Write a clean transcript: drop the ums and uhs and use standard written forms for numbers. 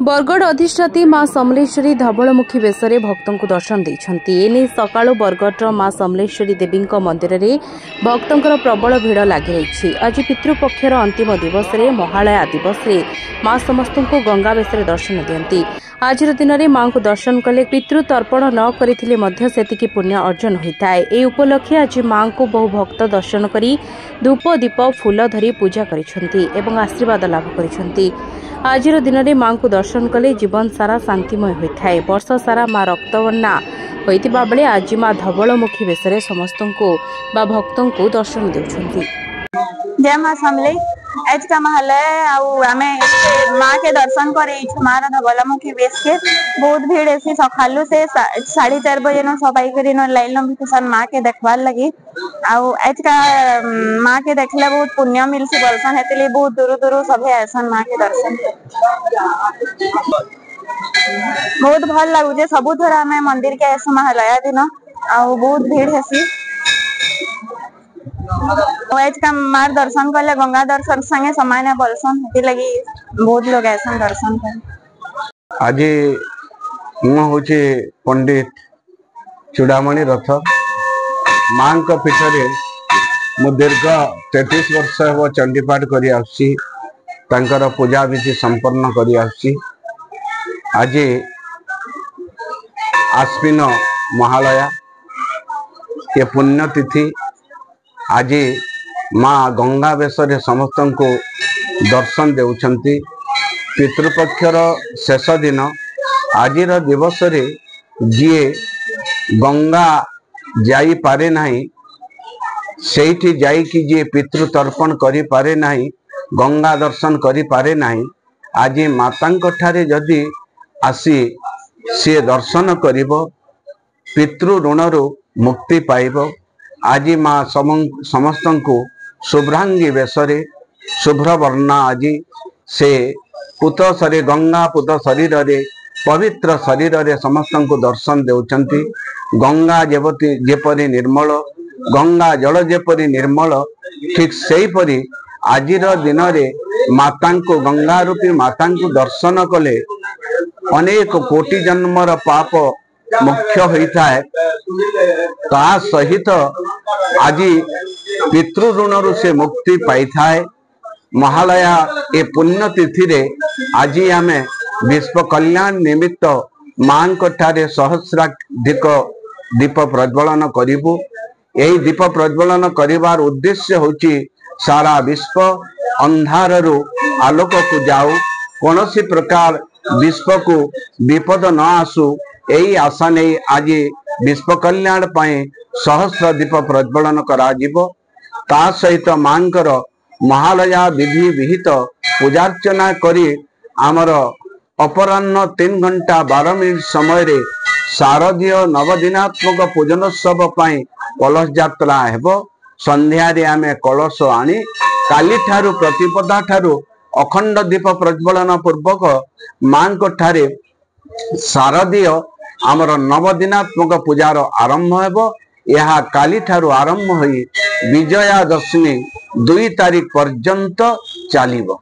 बरगढ़ अधिष्ठात्री मां समलेश्वरी धवलमुखी बेशरे भक्तों को दर्शन देइछन्ती। एने सकाळु बरगढ़ मां समलेश्वरी देवी मंदिर में भक्तों प्रबल भिड़ लगी रही। आज पितृपक्षर अंतिम दिवस महालया दिवस मां समस्त को गंगा बेशरे दर्शन दियंती। आज दिन में मां को दर्शन कले पितृतर्पण न करथिले सेतिकी पुण्य अर्जन होता है। ए उपलक्षे आज मां को बहु भक्त दर्शन करी धूप दीप फूल धरी पूजा करिसेंती एवं आशीर्वाद लाभ करिसेंती। आज दिन में मां को दर्शन कले जीवन सारा शांतिमय होता है। वर्ष सारा मां रक्तवर्णा होइतिबा बेले आज मां धवलमुखी बेशरे समस्त को भक्तों को दर्शन देउछन्ती। जय मां समले आज का महालय आमे माँ के दर्शन करे माँ धवलमुखी बेस के बहुत भीड़ ऐसी सकालू से 4:30 बजे न सबाई करी लाइन लंबिसन माँ के देखवार लगी। आज का माँ के देखले बहुत पुण्य मिलसी बलसन हेतली बहुत दूर दूर सब आसन माँ के दर्शन बहुत भल लगुचे। सबु थर आमे मंदिर के आस महालया दिन बहुत भीड़ हेसी। आज का मार दर्शन कले गंगा दर्शन संगे समान बोलसन लगी बहुत लोग ऐसा दर्शन कर। आज मुझे पंडित चूड़ामणि रथ मां पीठ में दीर्घ 33 वर्ष हो चंडीपाठ कर पूजा विधि संपन्न कर आज आश्विन महालया ये पुण्यतिथि आज माँ गंगा बेशरे समस्त को दर्शन देउछन्ती। पितृपक्षर शेष दिन आज दिवस जी गंगा जाई पारे नाही सेठी जाई कि जी पितृतर्पण करि पारे नाही गंगा दर्शन करि पारे नाही आज मातांक ठारे जदि आसी से दर्शन करिबो पितृ ऋणरु मुक्ति पाइबो। आज माँ समस्त को शुभ्रांगी बेशरे शुभ्र वर्णा आज से पुत शरीर गंगा पुत शरीर रे पवित्र शरीर रे समस्त को दर्शन देउछन्ती। गंगा जेपरी निर्मल गंगा जल जेपरी निर्मल ठीक सेही परी आज दिन रे माता को गंगा रूपी माता को दर्शन कले अनेक कोटि जन्मर पाप मुख्य होता है। ता सहित आज पितृ ऋण से मुक्ति पाई थाए। महालया ए पुण्य तिथि रे आज आमे विश्व कल्याण निमित्त मां ठारे सहस्राधिक दीप प्रज्वलन करिबु। यही दीप प्रज्वलन करिवार उद्देश्य होची सारा विश्व अंधारु आलोक को जाऊ कौनसी प्रकार विश्व को विपद न आसू यही आशा नहीं आज विश्व कल्याण पाए सहस्र दीप प्रज्वलन करा जिवो। ता सहित मांकर महालया विधि विहित पूजार्चना करी आमर अपराह्न 3 घंटा 12 मिनिट समय रे शारदीय नवदिनात्मक पूजनोत्सव पाई कलश यात्रा हेबो। संध्या रे आमे कलश आनी काली ठारू प्रतिपदा ठारू अखंड दीप प्रज्वलन पूर्वक मांक ठारे शारदीय आमर नवदिनात्मक पूजार आरंभ हेबो। यह काली ठारू आरंभ होई विजया दशमी 2 तारीख पर्यंत चलिबो।